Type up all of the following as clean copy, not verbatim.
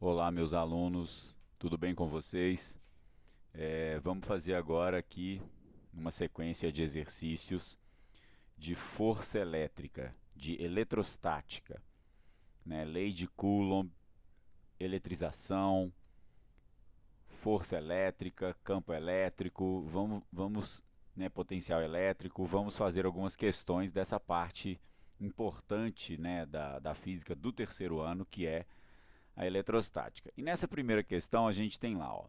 Olá, meus alunos, tudo bem com vocês? Vamos fazer agora aqui uma sequência de exercícios de força elétrica, de eletrostática, né? Lei de Coulomb, eletrização, força elétrica, campo elétrico, né, potencial elétrico, vamos fazer algumas questões dessa parte importante, né, da física do terceiro ano, que é a eletrostática. E nessa primeira questão a gente tem lá, ó,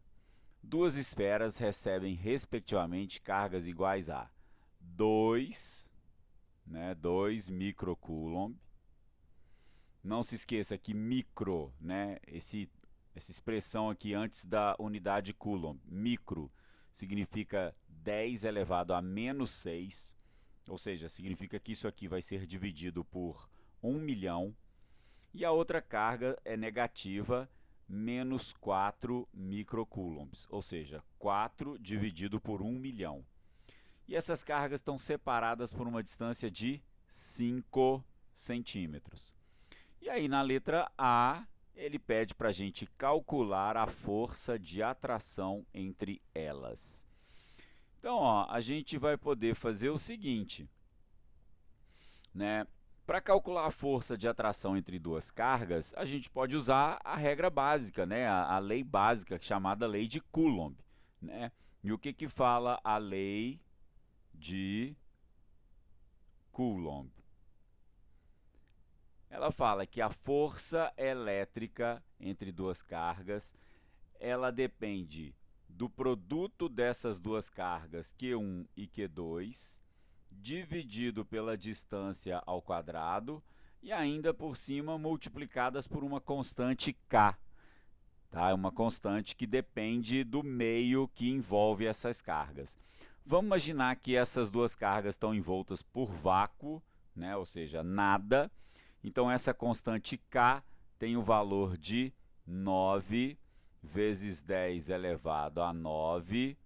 duas esferas recebem respectivamente cargas iguais a 2, né, 2 microcoulomb. Não se esqueça que micro, né, essa expressão aqui antes da unidade coulomb, micro, significa 10 elevado a menos 6, ou seja, significa que isso aqui vai ser dividido por 1 milhão. E a outra carga é negativa, menos 4 microcoulombs, ou seja, 4 dividido por 1 milhão. E essas cargas estão separadas por uma distância de 5 centímetros. E aí na letra A, ele pede para a gente calcular a força de atração entre elas. Então, ó, a gente vai poder fazer o seguinte, né? Para calcular a força de atração entre duas cargas, a gente pode usar a regra básica, né? A lei básica, chamada lei de Coulomb, né? E o que fala a lei de Coulomb? Ela fala que a força elétrica entre duas cargas, ela depende do produto dessas duas cargas, Q1 e Q2, dividido pela distância ao quadrado e ainda por cima multiplicadas por uma constante K. Tá? É uma constante que depende do meio que envolve essas cargas. Vamos imaginar que essas duas cargas estão envoltas por vácuo, né? Ou seja, nada. Então essa constante K tem o valor de 9 vezes 10 elevado a 9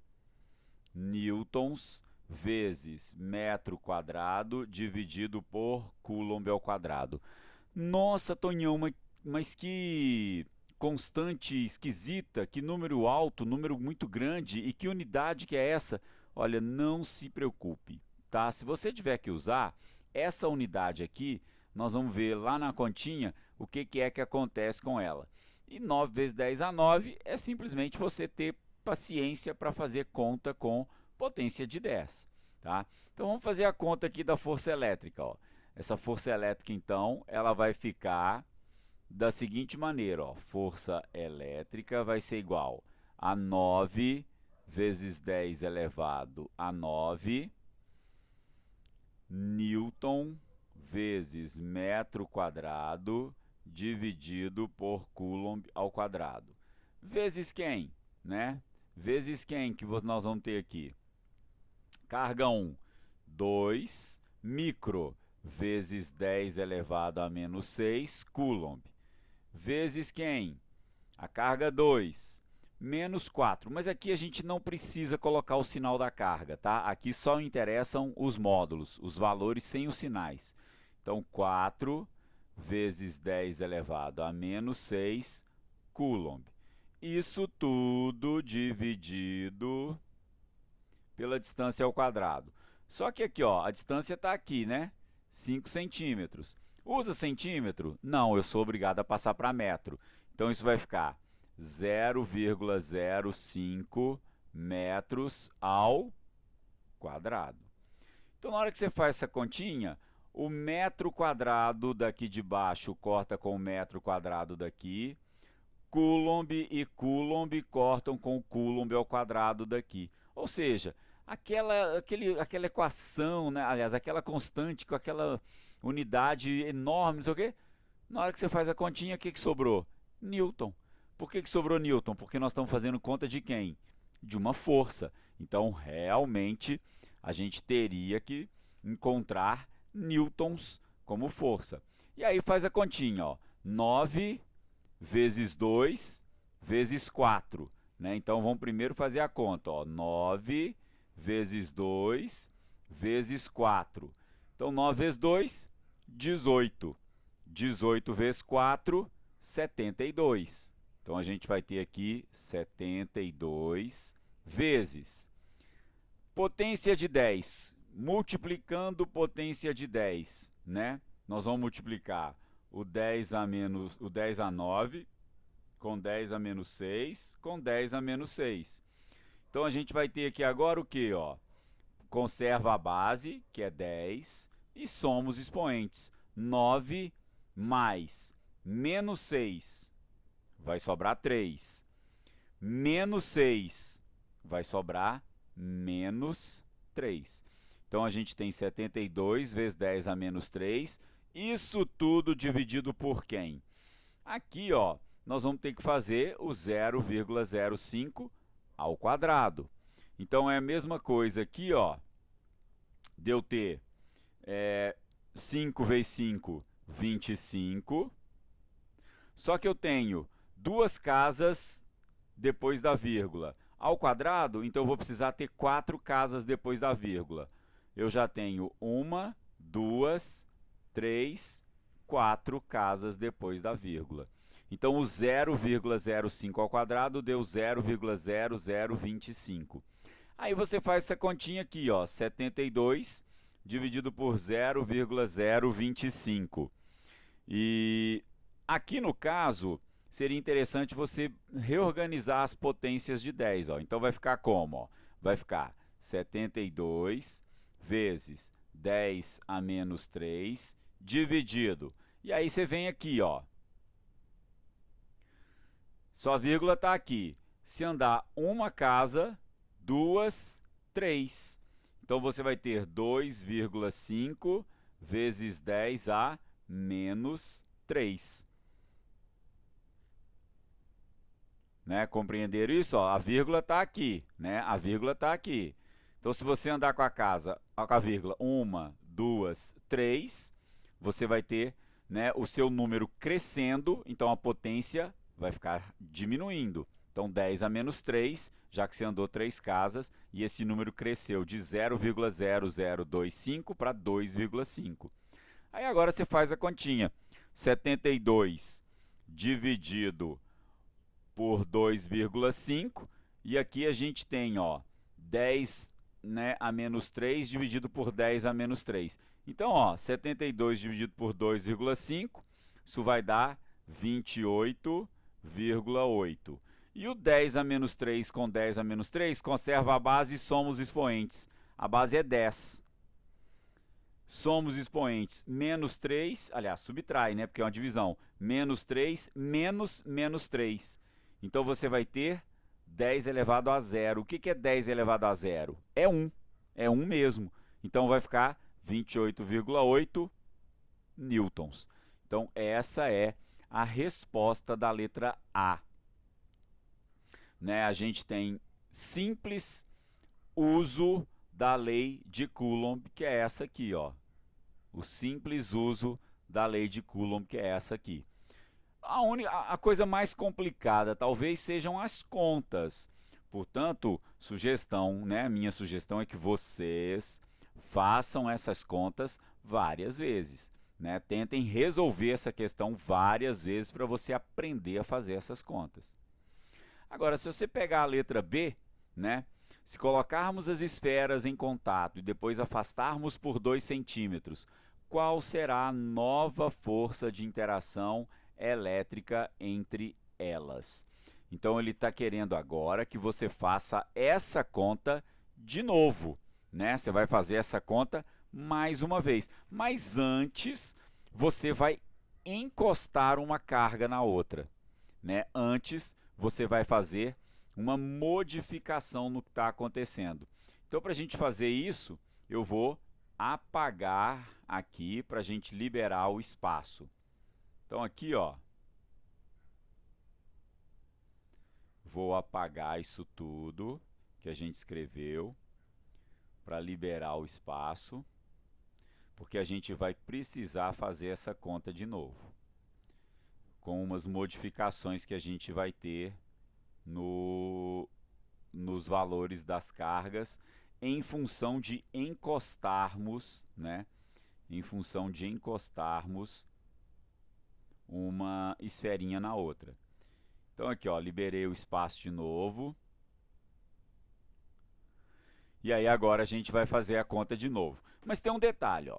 newtons vezes metro quadrado dividido por coulomb ao quadrado. Nossa, Tonhão, mas que constante esquisita, que número alto, número muito grande, e que unidade que é essa? Olha, não se preocupe, tá? Se você tiver que usar essa unidade aqui, nós vamos ver lá na continha o que é que acontece com ela. E 9 vezes 10 a 9 é simplesmente você ter paciência para fazer conta com potência de 10. Tá? Então vamos fazer a conta aqui da força elétrica. Ó. Essa força elétrica, então, ela vai ficar da seguinte maneira. Ó. Força elétrica vai ser igual a 9 vezes 10 elevado a 9 newton vezes metro quadrado dividido por coulomb ao quadrado. Vezes quem? Né? Vezes quem que nós vamos ter aqui? Carga 1, 2 micro vezes 10 elevado a menos 6 coulomb. Vezes quem? A carga 2, menos 4. Mas aqui a gente não precisa colocar o sinal da carga, tá? Aqui só interessam os módulos, os valores sem os sinais. Então, 4 vezes 10 elevado a menos 6 coulomb. Isso tudo dividido pela distância ao quadrado. Só que aqui, ó, a distância está aqui, né? 5 centímetros. Usa centímetro? Não, eu sou obrigado a passar para metro. Então isso vai ficar 0,05 metros ao quadrado. Então na hora que você faz essa continha, o metro quadrado daqui de baixo corta com o metro quadrado daqui, coulomb e coulomb cortam com o coulomb ao quadrado daqui. Ou seja, aquela equação, né? Aliás, aquela constante com aquela unidade enorme, não sei o quê, na hora que você faz a continha, o que sobrou? Newton. Por que sobrou Newton? Porque nós estamos fazendo conta de quem? De uma força. Então, realmente, a gente teria que encontrar newtons como força. E aí faz a continha, ó. 9 vezes 2 vezes 4. Né? Então, vamos primeiro fazer a conta. Ó. 9 vezes 2 vezes 4. Então, 9 vezes 2, 18. 18 vezes 4, 72. Então, a gente vai ter aqui 72 vezes potência de 10, multiplicando potência de 10, né? Nós vamos multiplicar o 10 a 9 com 10 a menos 6 com 10 a menos 6. Então, a gente vai ter aqui agora o quê? Ó? Conserva a base, que é 10, e somos expoentes. 9 mais menos 6, vai sobrar 3. Menos 6, vai sobrar menos 3. Então, a gente tem 72 vezes 10 a menos 3. Isso tudo dividido por quem? Aqui, ó, nós vamos ter que fazer o 0,05 ao quadrado. Então, é a mesma coisa aqui, ó, de eu ter 5 vezes 5, 25. Só que eu tenho duas casas depois da vírgula. Ao quadrado, então eu vou precisar ter 4 casas depois da vírgula. Eu já tenho 1, 2, 3, 4 casas depois da vírgula. Então, o 0,05 ao quadrado deu 0,0025. Aí você faz essa continha aqui, ó, 72 dividido por 0,025. E aqui no caso, seria interessante você reorganizar as potências de 10. Ó. Então, vai ficar como? Ó? Vai ficar 72 vezes 10 a menos 3 dividido. E aí você vem aqui, ó. Sua vírgula está aqui. Se andar uma casa, 2, 3. Então, você vai ter 2,5 vezes 10 a menos 3. Né? Compreenderam isso? Ó, a vírgula está aqui. Né? A vírgula está aqui. Então, se você andar com a vírgula 1, 2, 3, você vai ter, né, o seu número crescendo, então a potência vai ficar diminuindo. Então, 10 a menos 3, já que você andou 3 casas, e esse número cresceu de 0,0025 para 2,5. Aí agora você faz a continha. 72 dividido por 2,5, e aqui a gente tem, ó, 10, né, a menos 3 dividido por 10 a menos 3. Então, ó, 72 dividido por 2,5, isso vai dar 28,8. E o 10 a menos 3 com 10 a menos 3 conserva a base e somos expoentes. A base é 10. Somos expoentes menos 3, aliás, subtrai, né, porque é uma divisão. Menos 3 menos menos 3. Então, você vai ter 10 elevado a 0. O que é 10 elevado a 0? É 1. É 1 mesmo. Então, vai ficar 28,8 newtons. Então, essa é a resposta da letra A. Né? A gente tem simples uso da lei de Coulomb, que é essa aqui, ó. O simples uso da lei de Coulomb, que é essa aqui. A coisa mais complicada talvez sejam as contas. Portanto, sugestão, né? Minha sugestão é que vocês façam essas contas várias vezes. Né? Tentem resolver essa questão várias vezes para você aprender a fazer essas contas. Agora, se você pegar a letra B, né? Se colocarmos as esferas em contato e depois afastarmos por 2 centímetros, qual será a nova força de interação elétrica entre elas? Então, ele está querendo agora que você faça essa conta de novo. Né? Você vai fazer essa conta mais uma vez. Mas antes, você vai encostar uma carga na outra. Né? Antes, você vai fazer uma modificação no que está acontecendo. Então, para a gente fazer isso, eu vou apagar aqui para a gente liberar o espaço. Então, aqui, ó, vou apagar isso tudo que a gente escreveu para liberar o espaço, porque a gente vai precisar fazer essa conta de novo, com umas modificações que a gente vai ter nos valores das cargas, em função de encostarmos, né? Em função de encostarmos uma esferinha na outra. Então aqui, ó, liberei o espaço de novo. E aí agora a gente vai fazer a conta de novo. Mas tem um detalhe, ó.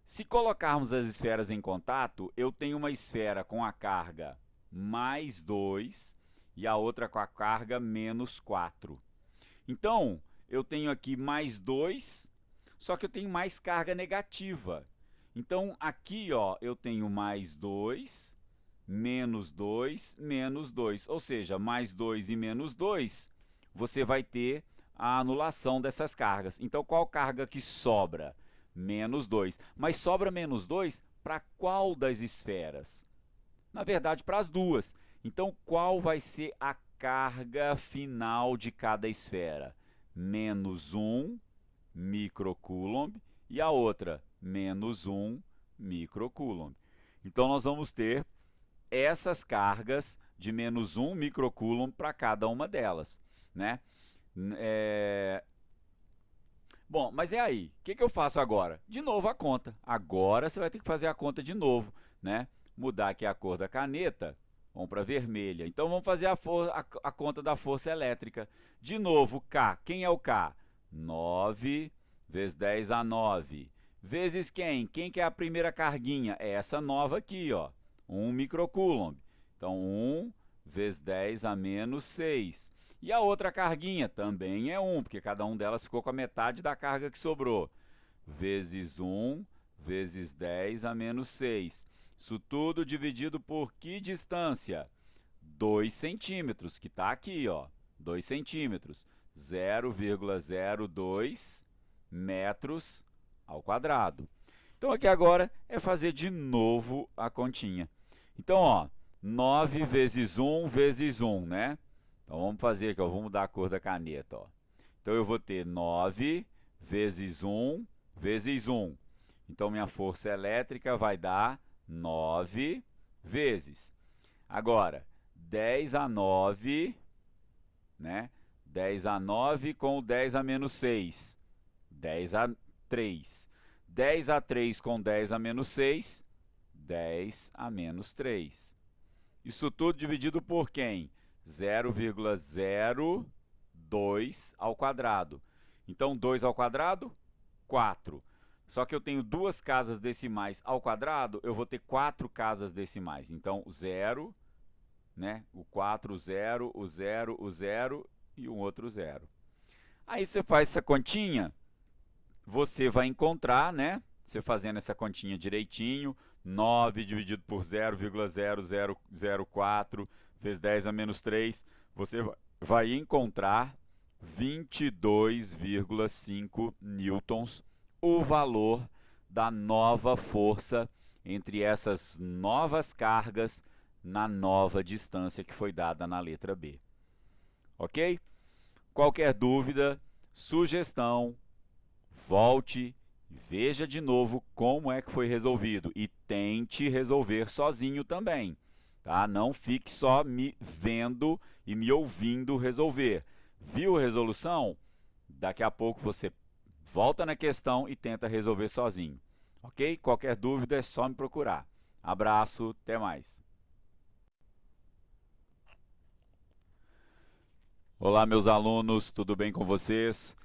Se colocarmos as esferas em contato, eu tenho uma esfera com a carga mais 2 e a outra com a carga menos 4. Então, eu tenho aqui mais 2, só que eu tenho mais carga negativa. Então, aqui, ó, eu tenho mais 2, menos 2, menos 2. Ou seja, mais 2 e menos 2, você vai ter a anulação dessas cargas. Então, qual carga que sobra? Menos 2. Mas sobra menos 2 para qual das esferas? Na verdade, para as duas. Então, qual vai ser a carga final de cada esfera? Menos 1 microcoulomb e a outra, menos 1 microcoulomb. Então, nós vamos ter essas cargas de menos 1 microcoulomb para cada uma delas, né? Bom, mas aí, o que eu faço agora? De novo a conta. Agora você vai ter que fazer a conta de novo, né? Mudar aqui a cor da caneta, vamos para vermelha. Então vamos fazer a conta da força elétrica. De novo, K. Quem é o K? 9 vezes 10 a 9. Vezes quem? Quem que é a primeira carguinha? É essa nova aqui, ó. 1 microcoulomb. Então 1 vezes 10 a menos 6. E a outra carguinha também é 1, porque cada um delas ficou com a metade da carga que sobrou. Vezes 1 vezes 10 a menos 6. Isso tudo dividido por que distância? 2 centímetros, que está aqui, ó. 2 centímetros. 0,02 metros ao quadrado. Então aqui agora é fazer de novo a continha. Então, ó, 9 vezes 1 vezes 1, né? Então vamos fazer aqui, ó, vamos mudar a cor da caneta, ó. Então eu vou ter 9 vezes 1 vezes 1. Então minha força elétrica vai dar 9 vezes. Agora, 10 a 9, né? 10 a 9 com 10 a menos 6. 10 a 3. 10 a 3 com 10 a menos 6. 10 a menos 3. Isso tudo dividido por quem? 0,02 ao quadrado. Então, 2 ao quadrado, 4. Só que eu tenho duas casas decimais ao quadrado, eu vou ter 4 casas decimais. Então, 0, né? O 4, o 0, o 0, o 0 e um outro 0. Aí você faz essa continha, você vai encontrar, né? Você fazendo essa continha direitinho, 9 dividido por 0,0004 vezes 10 a menos 3, você vai encontrar 22,5 newtons, o valor da nova força entre essas novas cargas na nova distância que foi dada na letra B. Ok? Qualquer dúvida, sugestão, volte, veja de novo como é que foi resolvido e tente resolver sozinho também. Tá? Não fique só me vendo e me ouvindo resolver. Viu a resolução? Daqui a pouco você volta na questão e tenta resolver sozinho. Ok? Qualquer dúvida é só me procurar. Abraço, até mais. Olá, meus alunos, tudo bem com vocês?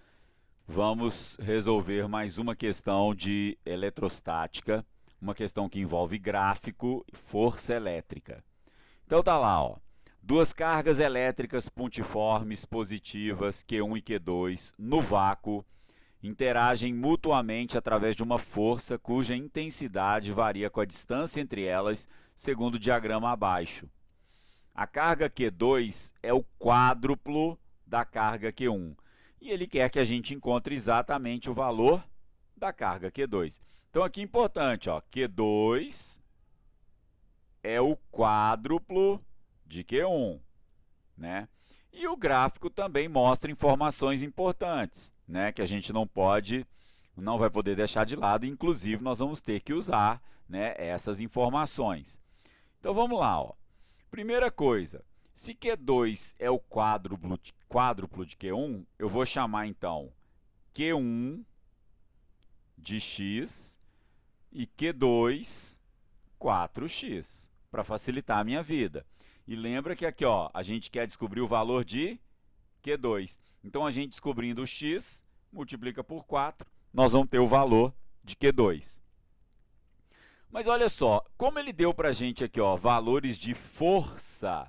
Vamos resolver mais uma questão de eletrostática, uma questão que envolve gráfico e força elétrica. Então tá lá, ó. Duas cargas elétricas pontiformes positivas Q1 e Q2 no vácuo interagem mutuamente através de uma força cuja intensidade varia com a distância entre elas, segundo o diagrama abaixo. A carga Q2 é o quádruplo da carga Q1 e ele quer que a gente encontre exatamente o valor da carga Q2. Então aqui é importante, ó, Q2 é o quádruplo de Q1, né? E o gráfico também mostra informações importantes, né, que a gente não vai poder deixar de lado, inclusive nós vamos ter que usar, né, essas informações. Então vamos lá, ó. Primeira coisa, se Q2 é o quádruplo de Q1, eu vou chamar então Q1 de x e Q2 4x, para facilitar a minha vida. E lembra que aqui, ó, a gente quer descobrir o valor de Q2. Então, a gente descobrindo o x, multiplica por 4, nós vamos ter o valor de Q2. Mas olha só, como ele deu para a gente aqui, ó, valores de força,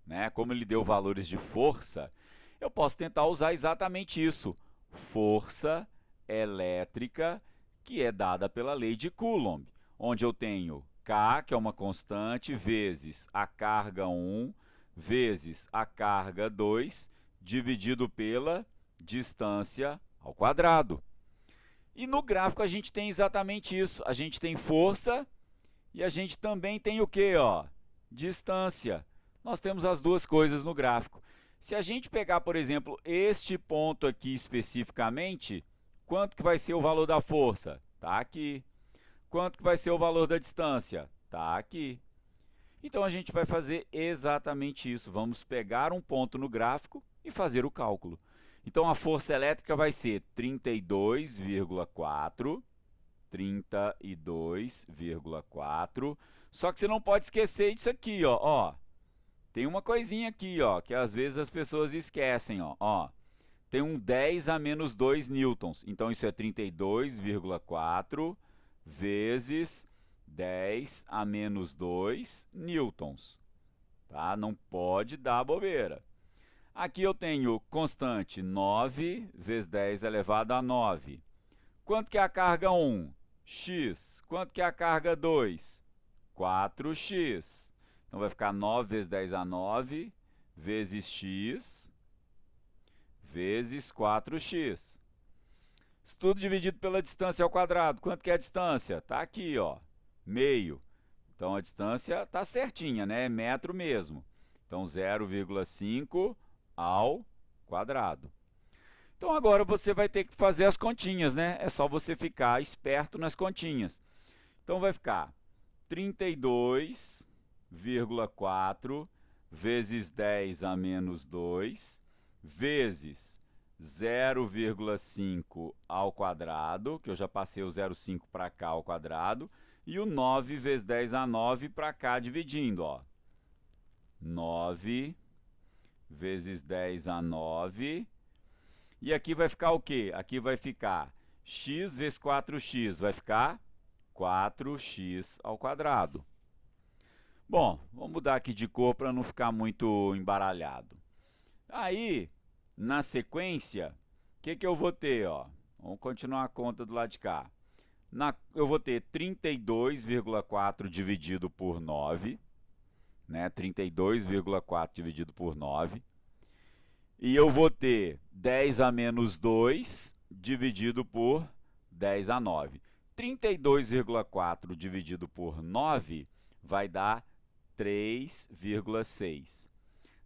né? Como ele deu valores de força, eu posso tentar usar exatamente isso. Força elétrica, que é dada pela lei de Coulomb, onde eu tenho K, que é uma constante, vezes a carga 1, vezes a carga 2, dividido pela distância ao quadrado. E no gráfico a gente tem exatamente isso. A gente tem força e a gente também tem o quê? Ó? Distância. Nós temos as duas coisas no gráfico. Se a gente pegar, por exemplo, este ponto aqui especificamente, quanto que vai ser o valor da força? Está aqui. Quanto que vai ser o valor da distância? Está aqui. Então, a gente vai fazer exatamente isso. Vamos pegar um ponto no gráfico e fazer o cálculo. Então, a força elétrica vai ser 32,4. 32,4. Só que você não pode esquecer disso aqui, ó. Tem uma coisinha aqui, ó, que às vezes as pessoas esquecem, ó. Tem um 10 a menos 2 newtons. Então, isso é 32,4 vezes 10 a menos 2 newtons. Tá? Não pode dar bobeira. Aqui eu tenho constante 9 vezes 10 elevado a 9. Quanto que é a carga 1? X. Quanto que é a carga 2? 4x. Então, vai ficar 9 vezes 10 a 9 vezes x vezes 4x. Isso tudo dividido pela distância ao quadrado. Quanto que é a distância? Está aqui, ó, meio. Então, a distância está certinha, né? É metro mesmo. Então, 0,5 ao quadrado. Então, agora você vai ter que fazer as continhas, né? É só você ficar esperto nas continhas. Então, vai ficar 32,4 vezes 10 a menos 2 vezes 0,5 ao quadrado, que eu já passei o 0,5 para cá ao quadrado, e o 9 vezes 10 a 9 para cá dividindo, ó. 9 vezes 10 a 9. E aqui vai ficar o quê? Aqui vai ficar x vezes 4x, vai ficar 4x ao quadrado. Bom, vamos mudar aqui de cor para não ficar muito embaralhado. Aí, na sequência, o que eu vou ter? Ó? Vamos continuar a conta do lado de cá. Eu vou ter 32,4 dividido por 9. Né? 32,4 dividido por 9. E eu vou ter 10 a menos 2 dividido por 10 a 9. 32,4 dividido por 9 vai dar 3,6.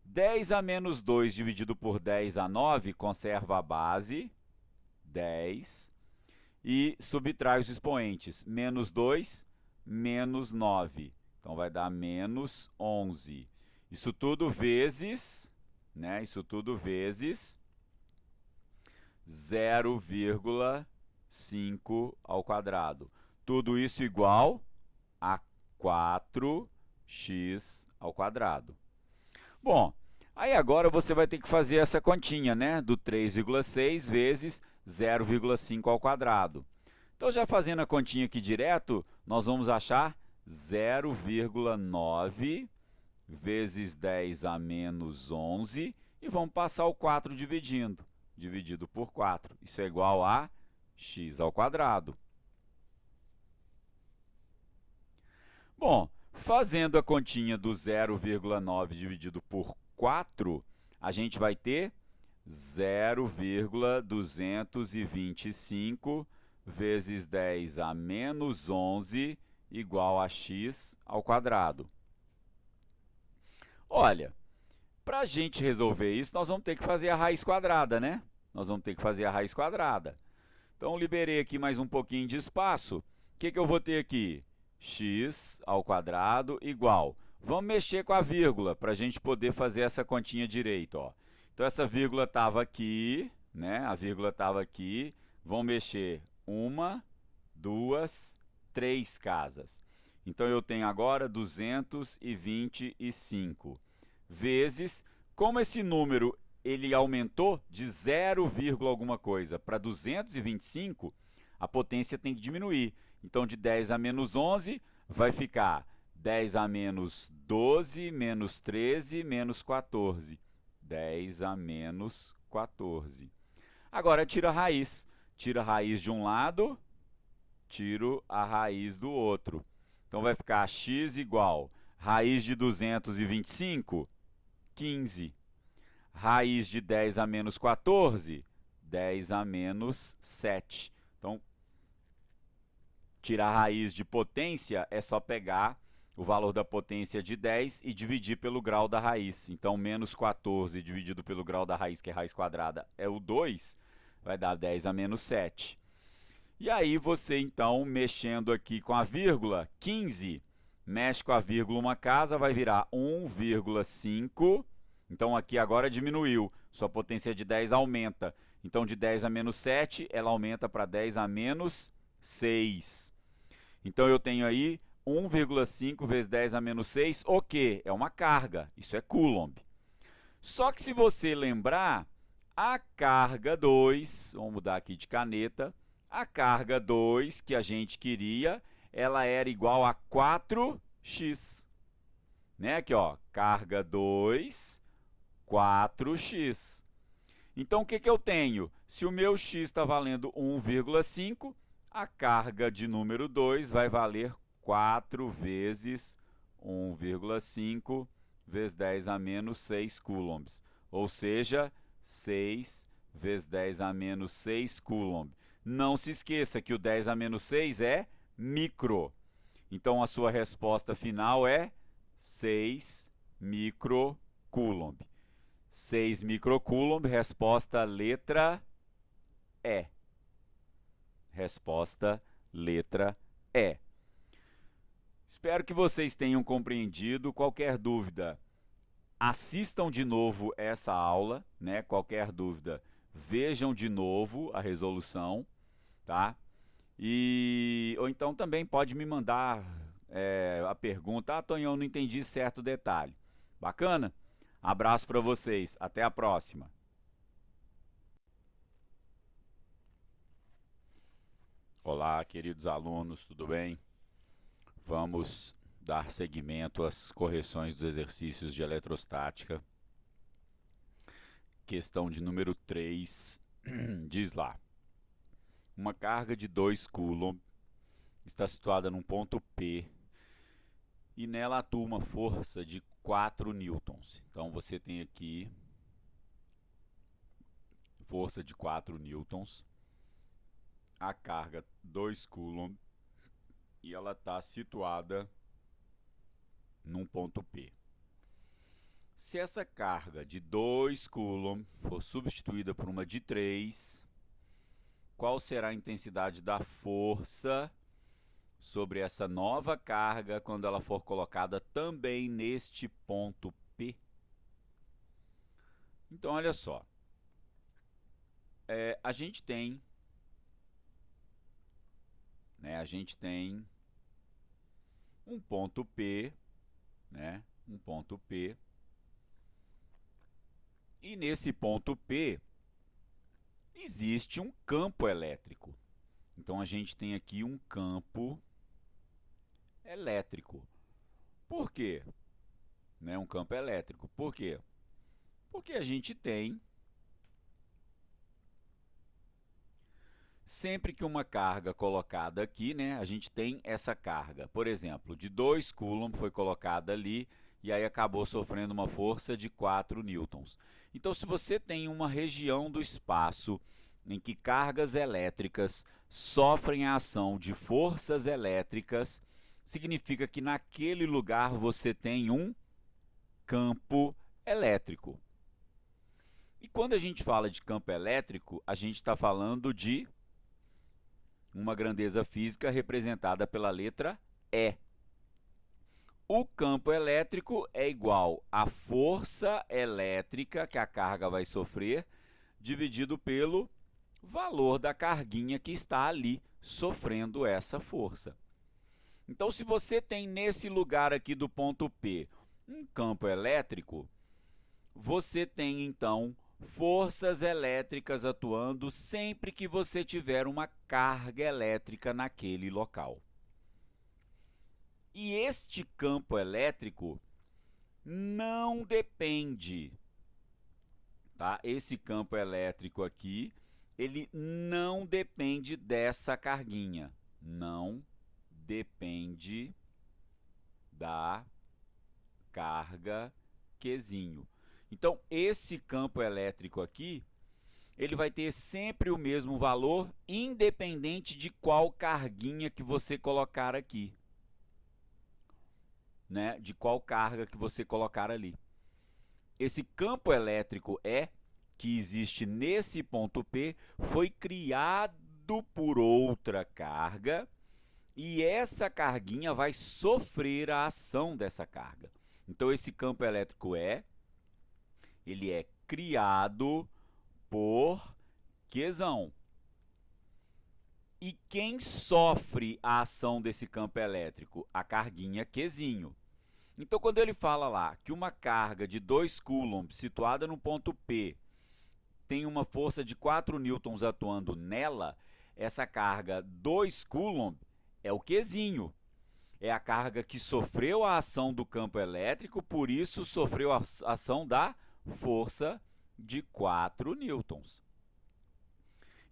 10 a menos 2 dividido por 10 a 9 conserva a base, 10, e subtrai os expoentes. Menos 2, menos 9. Então, vai dar menos 11. Isso tudo vezes, né? Isso tudo vezes 0,5 ao quadrado. Tudo isso igual a 4x ao quadrado. Bom, aí agora você vai ter que fazer essa continha, né? Do 3,6 vezes 0,5 ao quadrado. Então, já fazendo a continha aqui direto, nós vamos achar 0,9 vezes 10 a menos 11 e vamos passar o 4 dividindo. Dividido por 4. Isso é igual a x ao quadrado. Bom, fazendo a continha do 0,9 dividido por 4, a gente vai ter 0,225 vezes 10 a menos 11 igual a x ao quadrado. Olha, para a gente resolver isso, nós vamos ter que fazer a raiz quadrada, né? Nós vamos ter que fazer a raiz quadrada. Então, liberei aqui mais um pouquinho de espaço. O que eu vou ter aqui? X ao quadrado igual. Vamos mexer com a vírgula para a gente poder fazer essa continha direito, ó. Então, essa vírgula estava aqui, né? A vírgula estava aqui. Vamos mexer 1, 2, 3 casas. Então, eu tenho agora 225 vezes, como esse número ele aumentou de 0, alguma coisa para 225, a potência tem que diminuir. Então, de 10 a menos 11, vai ficar 10 a menos 12, menos 13, menos 14. 10 a menos 14. Agora, tira a raiz. Tira a raiz de um lado, tiro a raiz do outro. Então, vai ficar x igual raiz de 225, 15. Raiz de 10 a menos 14, 10 a menos 7. Então, tirar a raiz de potência é só pegar o valor da potência de 10 e dividir pelo grau da raiz. Então, menos 14 dividido pelo grau da raiz, que é raiz quadrada, é o 2, vai dar 10 a menos 7. E aí você, então, mexendo aqui com a vírgula, 15, mexe com a vírgula uma casa, vai virar 1,5. Então, aqui agora diminuiu. Sua potência de 10 aumenta. Então, de 10 a menos 7, ela aumenta para 10 a menos 6. Então, eu tenho aí 1,5 vezes 10 a menos 6, o quê? É uma carga. Isso é Coulomb. Só que se você lembrar, a carga 2, vamos mudar aqui de caneta, a carga 2 que a gente queria, ela era igual a 4x. Né? Aqui, ó, carga 2, 4x. Então, o que eu tenho? Se o meu x está valendo 1,5, a carga de número 2 vai valer 4 vezes 1,5 vezes 10 a menos 6 coulombs. Ou seja, 6 vezes 10 a menos 6 coulomb. Não se esqueça que o 10 a menos 6 é micro. Então, a sua resposta final é 6 microcoulomb. 6 microcoulomb, resposta letra E. Resposta letra E. Espero que vocês tenham compreendido. Qualquer dúvida, assistam de novo essa aula, né? Qualquer dúvida, vejam de novo a resolução, tá? Ou então também pode me mandar a pergunta: ah, Tonhão, não entendi certo detalhe. Bacana? Abraço para vocês. Até a próxima. Olá, queridos alunos, tudo bem? Vamos dar seguimento às correções dos exercícios de eletrostática. Questão de número 3, diz lá: uma carga de 2 coulomb está situada num ponto P e nela atua uma força de 4 newtons. Então, você tem aqui força de 4 newtons, a carga 2 coulomb, e ela está situada num ponto P. Se essa carga de 2 coulomb for substituída por uma de 3, qual será a intensidade da força sobre essa nova carga quando ela for colocada também neste ponto P? Então, olha só. A gente tem um ponto P, né? Um ponto P. E nesse ponto P existe um campo elétrico. Então, a gente tem aqui um campo elétrico. Por quê? Um campo elétrico. Por quê? Porque a gente tem, sempre que uma carga colocada aqui, a gente tem essa carga. Por exemplo, de 2 coulomb foi colocada ali e aí acabou sofrendo uma força de 4 newtons. Então, se você tem uma região do espaço em que cargas elétricas sofrem a ação de forças elétricas, significa que naquele lugar você tem um campo elétrico. E quando a gente fala de campo elétrico, a gente está falando de uma grandeza física representada pela letra E. O campo elétrico é igual à força elétrica que a carga vai sofrer, dividido pelo valor da carguinha que está ali sofrendo essa força. Então, se você tem nesse lugar aqui do ponto P um campo elétrico, você tem, então, forças elétricas atuando sempre que você tiver uma carga elétrica naquele local. E este campo elétrico não depende, tá? Esse campo elétrico aqui, ele não depende dessa carguinha, não depende da carga Qzinho. Então, esse campo elétrico aqui, ele vai ter sempre o mesmo valor, independente de qual carguinha que você colocar aqui, né? De qual carga que você colocar ali. Esse campo elétrico E, que existe nesse ponto P, foi criado por outra carga, e essa carguinha vai sofrer a ação dessa carga. Então, esse campo elétrico E, ele é criado por Qzão. E quem sofre a ação desse campo elétrico? A carguinha Qzinho. Então, quando ele fala lá que uma carga de 2 coulombs situada no ponto P tem uma força de 4 newtons atuando nela, essa carga 2 coulomb é o Qzinho. É a carga que sofreu a ação do campo elétrico, por isso sofreu a ação da força de 4 newtons.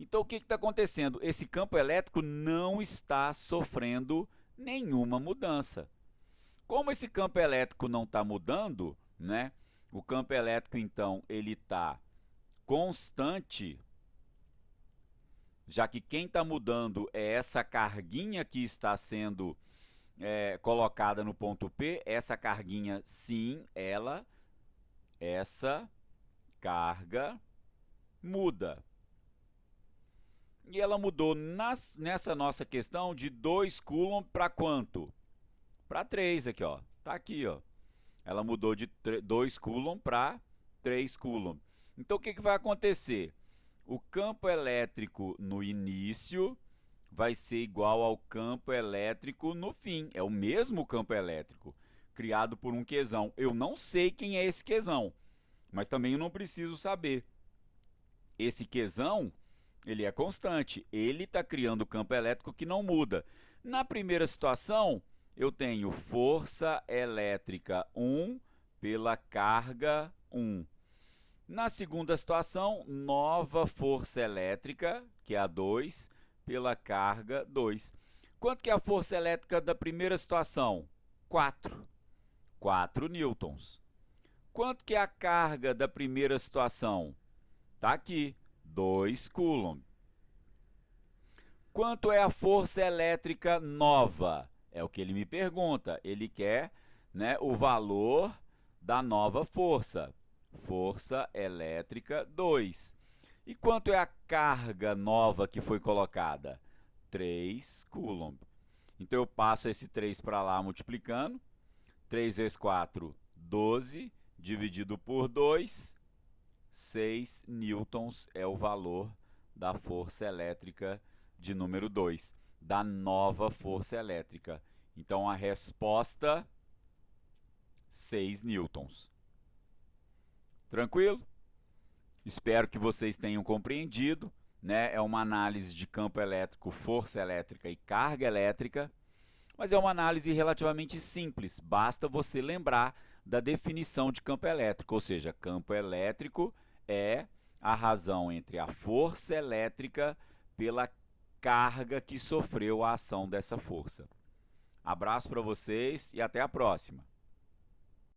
Então, o que está acontecendo? Esse campo elétrico não está sofrendo nenhuma mudança. Como esse campo elétrico não está mudando, né? O campo elétrico, então, ele está constante, já que quem está mudando é essa carguinha que está sendo colocada no ponto P. Essa carguinha, sim, essa carga muda. E ela mudou nessa nossa questão de 2 coulomb para quanto? Para 3 aqui, ó. Tá aqui, ó. Ela mudou de 2 coulomb para 3 coulomb. Então, o que vai acontecer? O campo elétrico no início vai ser igual ao campo elétrico no fim. É o mesmo campo elétrico, criado por um Qzão. Eu não sei quem é esse Qzão, mas também eu não preciso saber. Esse Qzão, ele é constante. Ele está criando campo elétrico que não muda. Na primeira situação, eu tenho força elétrica 1 pela carga 1. Na segunda situação, nova força elétrica, que é a 2, pela carga 2. Quanto que é a força elétrica da primeira situação? 4. 4 newtons. Quanto que é a carga da primeira situação? Está aqui, 2 coulomb. Quanto é a força elétrica nova? É o que ele me pergunta. Ele quer, né, o valor da nova força. Força elétrica 2. E quanto é a carga nova que foi colocada? 3 coulomb. Então, eu passo esse 3 para lá multiplicando. 3 vezes 4, 12, dividido por 2, 6 newtons é o valor da força elétrica de número 2, da nova força elétrica. Então, a resposta, 6 newtons. Tranquilo? Espero que vocês tenham compreendido, né? É uma análise de campo elétrico, força elétrica e carga elétrica, mas é uma análise relativamente simples. Basta você lembrar da definição de campo elétrico, ou seja, campo elétrico é a razão entre a força elétrica pela carga que sofreu a ação dessa força. Abraço para vocês e até a próxima!